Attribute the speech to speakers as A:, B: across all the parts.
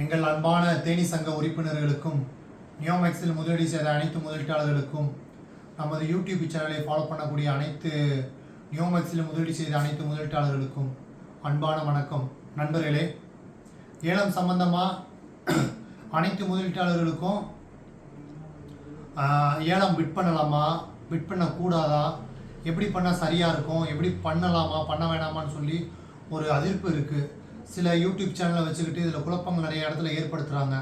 A: எங்கள் அன்பான தேனி சங்க உறுப்பினர்களுக்கும் நியோமேக்ஸில் முதலீடு செய்த அனைத்து முதலீட்டாளர்களுக்கும் நமது யூடியூப் சேனலை ஃபாலோ பண்ணக்கூடிய அனைத்து நியோமேக்ஸில் முதலீடு செய்த அனைத்து முதலீட்டாளர்களுக்கும் அன்பான வணக்கம். நண்பர்களே, ஏலம் சம்பந்தமாக அனைத்து முதலீட்டாளர்களுக்கும் ஏலம் பிட் பண்ணலாமா, பிட் பண்ணக்கூடாதா, எப்படி பண்ணால் சரியாக இருக்கும், எப்படி பண்ணலாமா பண்ண வேணாமான்னு சொல்லி ஒரு அதிர்ப்பு இருக்குது. சில யூடியூப் சேனலை வச்சுக்கிட்டு இதில் குழப்பங்கள் நிறைய இடத்துல ஏற்படுத்துகிறாங்க.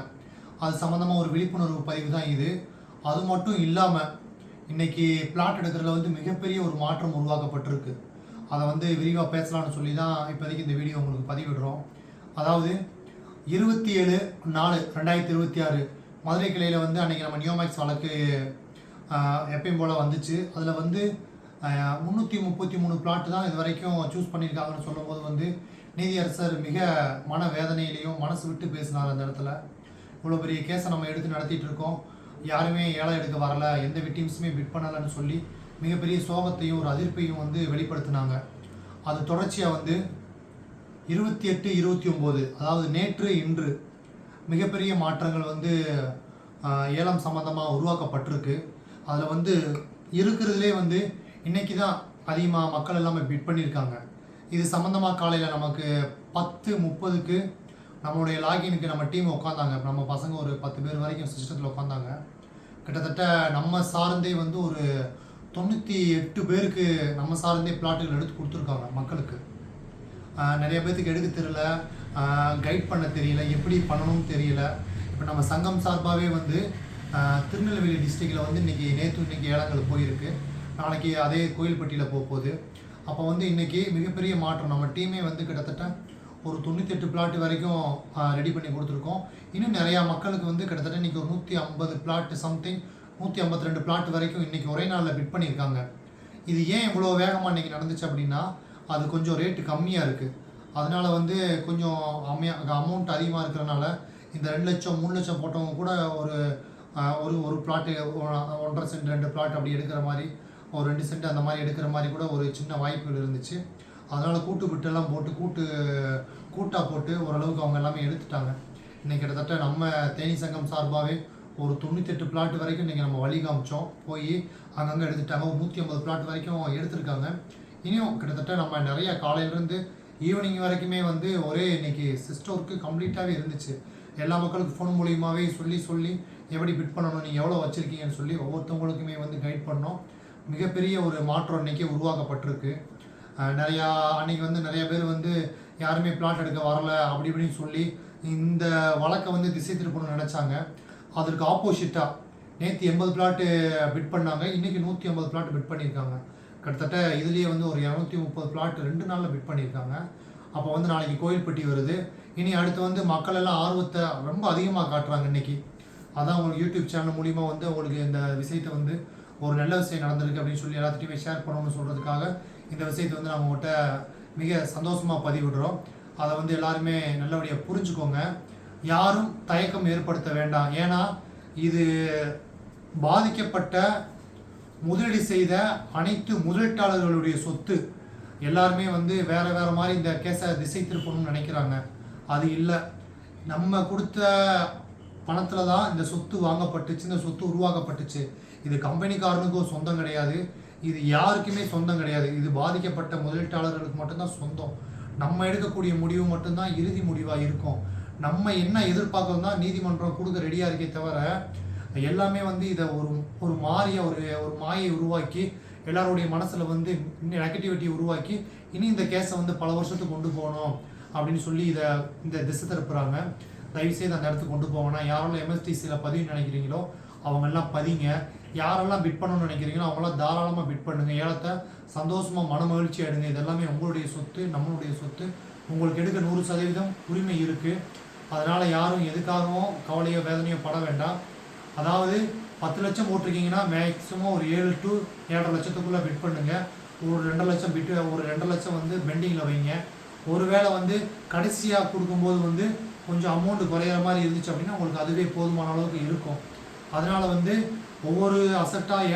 A: அது சம்மந்தமாக ஒரு விழிப்புணர்வு பதிவு தான் இது. அது மட்டும் இல்லாமல் இன்றைக்கி பிளாட் எடுக்கிறதுல மிகப்பெரிய ஒரு மாற்றம் உருவாக்கப்பட்டிருக்கு. அதை விரிவாக பேசலான்னு சொல்லி தான் இப்போதைக்கு இந்த வீடியோ உங்களுக்கு பதிவிடுறோம். அதாவது 27/4/2026 மதுரை கிளையில் அன்றைக்கி நம்ம நியோமேக்ஸ் வழக்கு எப்பயும் போல் வந்துச்சு. அதில் 333 பிளாட்டு தான் இது வரைக்கும் சூஸ் பண்ணியிருக்காங்கன்னு சொல்லும்போது நீதியரசர் மிக மன வேதனையிலையும் மனசு விட்டு பேசினார். அந்த இடத்துல இவ்வளோ பெரிய கேஸை நம்ம எடுத்து நடத்திட்டு இருக்கோம், யாருமே ஏலம் எடுக்க வரலை, எந்த விக்டிம்ஸுமே பிட் பண்ணலைன்னு சொல்லி மிகப்பெரிய சோகத்தையும் ஒரு அதிர்ப்பையும் வெளிப்படுத்தினாங்க. அது தொடர்ச்சியாக 28/29 அதாவது நேற்று இன்று மிகப்பெரிய மாற்றங்கள் ஏலம் சம்பந்தமாக உருவாக்கப்பட்டிருக்கு. அதில் இருக்கிறதுலே இன்றைக்கி தான் அதிகமாக மக்கள் எல்லாமே பிட் பண்ணியிருக்காங்க. இது சம்மந்தமாக காலையில் நமக்கு 10:30க்கு நம்மளுடைய லாகினுக்கு நம்ம டீம் உட்காந்தாங்க. நம்ம பசங்க ஒரு 10 பேர் வரைக்கும் சிஸ்டத்தில் உட்காந்தாங்க. கிட்டத்தட்ட நம்ம சார்ந்தே ஒரு 98 பேருக்கு நம்ம சார்ந்தே பிளாட்டுகள் எடுத்து கொடுத்துருக்காங்க மக்களுக்கு. நிறைய பேர்த்துக்கு எடுக்க தெரியல, கைட் பண்ண தெரியல, எப்படி பண்ணணும்னு தெரியல. இப்போ நம்ம சங்கம் சார்பாகவே திருநெல்வேலி டிஸ்ட்ரிக்டில் இன்னைக்கு ஏலங்கள் போயிருக்கு. நாளைக்கு அதே கோயில்பட்டியில் போகுது. அப்போ இன்றைக்கி மிகப்பெரிய மாற்றம். நம்ம டீமே கிட்டத்தட்ட ஒரு 98 பிளாட் வரைக்கும் ரெடி பண்ணி கொடுத்துருக்கோம். இன்னும் நிறையா மக்களுக்கு கிட்டத்தட்ட இன்றைக்கி ஒரு 150 பிளாட் சம்திங் 152 பிளாட் வரைக்கும் இன்றைக்கி ஒரே நாளில் பிட் பண்ணியிருக்காங்க. இது ஏன் இவ்வளோ வேகமாக இன்றைக்கி நடந்துச்சு அப்படின்னா, அது கொஞ்சம் ரேட்டு கம்மியாக இருக்குது. அதனால் கொஞ்சம் அமௌண்ட் அதிகமாக இருக்கிறனால இந்த 2 லட்சம் 3 லட்சம் போட்டவங்க கூட ஒரு பிளாட்டு 1.5 சென்ட் 2 பிளாட் அப்படி எடுக்கிற மாதிரி, ஒரு 2 சென்ட் அந்த மாதிரி எடுக்கிற மாதிரி கூட ஒரு சின்ன வாய்ப்புகள் இருந்துச்சு. அதனால் கூட்டு பிட்டெல்லாம் போட்டு கூட்டாக போட்டு ஓரளவுக்கு அவங்க எல்லாமே எடுத்துட்டாங்க. இன்றைக்கி கிட்டத்தட்ட நம்ம தேனி சங்கம் சார்பாகவே ஒரு 98 பிளாட் வரைக்கும் இன்றைக்கி நம்ம வழி காமிச்சோம். போய் அங்கங்கே எடுத்துட்டாங்க. ஒரு 150 பிளாட் வரைக்கும் எடுத்திருக்காங்க. இனியும் கிட்டத்தட்ட நம்ம நிறைய காலையிலேருந்து ஈவினிங் வரைக்குமே ஒரே இன்றைக்கி சிஸ்டம் ஒர்க்கு கம்ப்ளீட்டாகவே இருந்துச்சு. எல்லா மக்களுக்கு ஃபோன் மூலியமாகவே சொல்லி எப்படி பிட் பண்ணணும், நீங்கள் எவ்வளோ வச்சுருக்கீங்கன்னு சொல்லி ஒவ்வொருத்தவங்களுக்குமே கைட் பண்ணோம். மிகப்பெரிய ஒரு மாற்றம் இன்றைக்கி உருவாக்கப்பட்டிருக்கு. நிறையா அன்றைக்கி நிறைய பேர் யாருமே பிளாட் எடுக்க வரலை அப்படி இப்படின்னு சொல்லி இந்த வழக்கை திசை திருப்பணும்னு நினச்சாங்க. அதற்கு ஆப்போசிட்டாக நேற்று 80 பிளாட்டு பிட் பண்ணாங்க, இன்றைக்கி 150 பிளாட் பிட் பண்ணியிருக்காங்க. கிட்டத்தட்ட இதுலேயே ஒரு 230 பிளாட் 2 நாளில் பிட் பண்ணியிருக்காங்க. அப்போ நாளைக்கு கோயில்பட்டி வருது. இனி அடுத்து மக்கள் எல்லாம் ஆர்வத்தை ரொம்ப அதிகமாக காட்டுறாங்க இன்றைக்கி. அதான் உங்களுக்கு யூடியூப் சேனல் மூலிமா உங்களுக்கு இந்த விஷயத்தை ஒரு நல்ல விஷயம் நடந்திருக்கு அப்படின்னு சொல்லி எல்லாத்துட்டையுமே ஷேர் பண்ணணும்னு சொல்கிறதுக்காக இந்த விஷயத்தை நம்ம உங்கள்கிட்ட மிக சந்தோஷமாக பதிவிடுறோம். அதை எல்லாருமே நல்லபடியாக புரிஞ்சுக்கோங்க. யாரும் தயக்கம் ஏற்படுத்த வேண்டாம். ஏன்னா இது பாதிக்கப்பட்ட முதலீடு செய்த அனைத்து முதலீட்டாளர்களுடைய சொத்து. எல்லாருமே வேறு மாதிரி இந்த கேஸை திசை திருப்பணும்னு நினைக்கிறாங்க. அது இல்லை, நம்ம கொடுத்த பணத்தில் தான் இந்த சொத்து வாங்கப்பட்டுச்சு, இந்த சொத்து உருவாக்கப்பட்டுச்சு. இது கம்பெனிக்காரனுக்கும் சொந்தம் கிடையாது, இது யாருக்குமே சொந்தம் கிடையாது. இது பாதிக்கப்பட்ட முதலீட்டாளர்களுக்கு மட்டும்தான் சொந்தம். நம்ம எடுக்கக்கூடிய முடிவு மட்டும்தான் இறுதி முடிவாக இருக்கும். நம்ம என்ன எதிர்பார்க்கறோம் தான் நீதிமன்றம் கொடுக்க ரெடியாக இருக்கே தவிர, எல்லாமே இதை ஒரு மாறிய ஒரு மாயை உருவாக்கி எல்லாருடைய மனசில் நெகட்டிவிட்டி உருவாக்கி இனி இந்த கேஸை பல வருஷத்துக்கு கொண்டு போகணும் அப்படின்னு சொல்லி இந்த திசை திருப்புறாங்க. தயவுசெய்து அந்த இடத்துக்கு கொண்டு போவோம்னா, யாரெல்லாம் எம்எஸ்டிசியில் பதிவு நினைக்கிறீங்களோ அவங்கெல்லாம் பதிங்க. யாரெல்லாம் பிட் பண்ணணும்னு நினைக்கிறீங்களோ அவங்களாம் தாராளமாக பிட் பண்ணுங்கள். ஏலத்தை சந்தோஷமாக மன மகிழ்ச்சி எடுங்க. இது எல்லாமே உங்களுடைய சொத்து, நம்மளுடைய சொத்து. உங்களுக்கு எடுக்க 100% உரிமை இருக்குது. அதனால் யாரும் எதுக்காகவும் கவலையோ வேதனையோ பட வேண்டாம். அதாவது 10 லட்சம் போட்டிருக்கீங்கன்னா மேக்ஸிமம் ஒரு 7 to 7.5 லட்சத்துக்குள்ளே பிட் பண்ணுங்கள். ஒரு 2 லட்சம் பிட்டு, ஒரு 2 லட்சம் பெண்டிங்கில் வைங்க. ஒருவேளை கடைசியாக கொடுக்கும்போது கொஞ்சம் அமௌண்ட்டு குறையிற மாதிரி இருந்துச்சு அப்படின்னா உங்களுக்கு அதுவே போதுமான அளவுக்கு இருக்கும். அதனால் ஒவ்வொரு அசட்டாக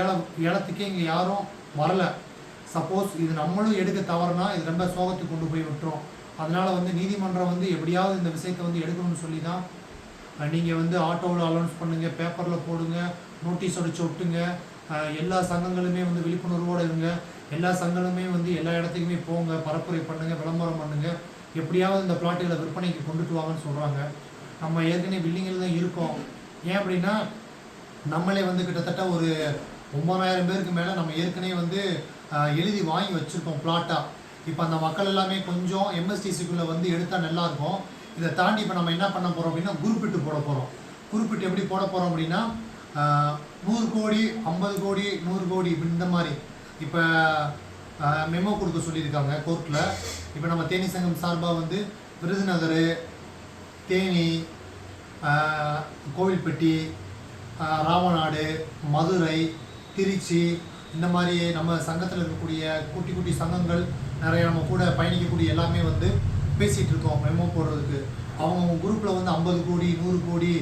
A: ஏலத்துக்கே இங்கே யாரும் வரலை. சப்போஸ் இது நம்மளும் எடுக்க தவறுனா இது ரொம்ப சோகத்துக்கு கொண்டு போய் விட்டுரும். அதனால் நீதிமன்றம் எப்படியாவது இந்த விஷயத்தை எடுக்கணும்னு சொல்லி தான் நீங்கள் வந்து ஆட்டோவில் அலௌன்ஸ் பண்ணுங்கள், பேப்பரில் போடுங்க, நோட்டீஸ் அடிச்சு ஒட்டுங்க. எல்லா சங்கங்களுமே வந்து விழிப்புணர்வோடு இருங்க. எல்லா சங்கங்களுமே வந்து எல்லா இடத்துக்குமே போங்க, பரப்புரை பண்ணுங்கள், விளம்பரம் பண்ணுங்கள். எப்படியாவது இந்த பிளாட்டுகளை விற்பனைக்கு கொண்டுட்டு வாங்கன்னு சொல்கிறாங்க. நம்ம ஏற்கனவே பில்டிங்கில் தான் இருக்கோம். ஏன் அப்படின்னா நம்மளே வந்து கிட்டத்தட்ட ஒரு 9,000 பேருக்கு மேலே நம்ம ஏற்கனவே வந்து எழுதி வாங்கி வச்சுருக்கோம் பிளாட்டாக. இப்போ அந்த மக்கள் எல்லாமே கொஞ்சம் எம்எஸ்டிசிக்குள்ளே வந்து எடுத்தால் நல்லாயிருக்கும். இதை தாண்டி இப்போ நம்ம என்ன பண்ண போகிறோம் அப்படின்னா குறிப்பிட்டு போட போகிறோம். குறிப்பிட்டு எப்படி போட போகிறோம் அப்படின்னா 100 கோடி, 50 கோடி, 100 கோடி இப்படி இந்த மாதிரி இப்போ மெமோ கொடுக்க சொல்லியிருக்காங்க கோர்ட்டில். இப்போ நம்ம தேனி சங்கம் சார்பாக வந்து விருதுநகர், தேனி, கோவில்பட்டி, ராமநாடு, மதுரை, திருச்சி இந்த மாதிரி நம்ம சங்கத்தில் இருக்கக்கூடிய குட்டி குட்டி சங்கங்கள் நிறைய நம்ம கூட பயணிக்கக்கூடிய எல்லாமே வந்து பேசிகிட்டு இருக்கோம் மெமோ போடுறதுக்கு. அவங்க குரூப்பில் வந்து 50 கோடி, 100 கோடி,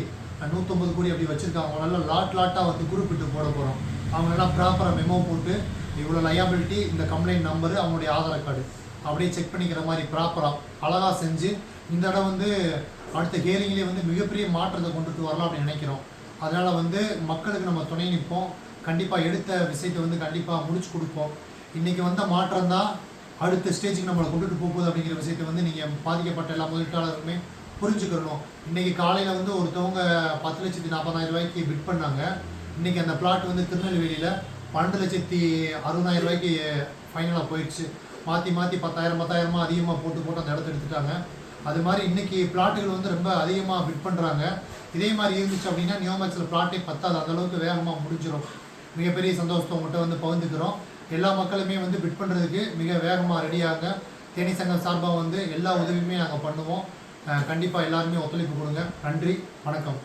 A: 150 கோடி அப்படி வச்சுருக்காங்க. அவங்களெல்லாம் லாட்டாக வந்து குறிப்பிட்டு போட போகிறோம். அவங்களெல்லாம் ப்ராப்பராக மெமோ போட்டு இவ்வளோ லயபிலிட்டி, இந்த கம்ப்ளைண்ட் நம்பரு, அவங்களுடைய ஆதார் கார்டு அப்படியே செக் பண்ணிக்கிற மாதிரி ப்ராப்பராக அழகாக செஞ்சு இந்த இடம் வந்து அடுத்த ஹியரிங்லேயே வந்து மிகப்பெரிய மாற்றத்தை கொண்டுட்டு வரலாம் அப்படின்னு நினைக்கிறோம். அதனால் வந்து மக்களுக்கு நம்ம துணை நிற்போம். கண்டிப்பாக எடுத்த விஷயத்தை வந்து கண்டிப்பாக முடிச்சு கொடுப்போம். இன்றைக்கி வந்த மாற்றம் தான் அடுத்த ஸ்டேஜுக்கு நம்மளை கொண்டுட்டு போகுது அப்படிங்கிற விஷயத்தை வந்து நீங்கள் பாதிக்கப்பட்ட எல்லா முதலீட்டாளருமே புரிஞ்சுக்கணும். இன்றைக்கி காலையில் வந்து ஒருத்தவங்க 10,40,000 ரூபாய்க்கு பிட் பண்ணாங்க. இன்றைக்கி அந்த பிளாட் வந்து திருநெல்வேலியில் 12,60,000 ரூபாய்க்கு ஃபைனலாக போயிடுச்சு. மாற்றி 10,000 அதிகமாக போட்டு அந்த இடத்த எடுத்துட்டாங்க. அது மாதிரி இன்றைக்கி பிளாட்டுகள் வந்து ரொம்ப அதிகமாக பிட் பண்ணுறாங்க. இதே மாதிரி இருந்துச்சு அப்படின்னா நியோமேக்ஸில் பிளாட்டே பத்தாது, அந்தளவுக்கு வேகமாக முடிஞ்சிடும். மிகப்பெரிய சந்தோஷத்தை உங்கள்கிட்ட வந்து பகிர்ந்துக்கிறோம். எல்லா மக்களுமே வந்து பிட் பண்ணுறதுக்கு மிக வேகமாக ரெடியாங்க. தேனி சங்கம் சார்பாக வந்து எல்லா உதவியுமே நாங்கள் பண்ணுவோம். கண்டிப்பாக எல்லாருமே ஒத்துழைப்பு கொடுங்க. நன்றி, வணக்கம்.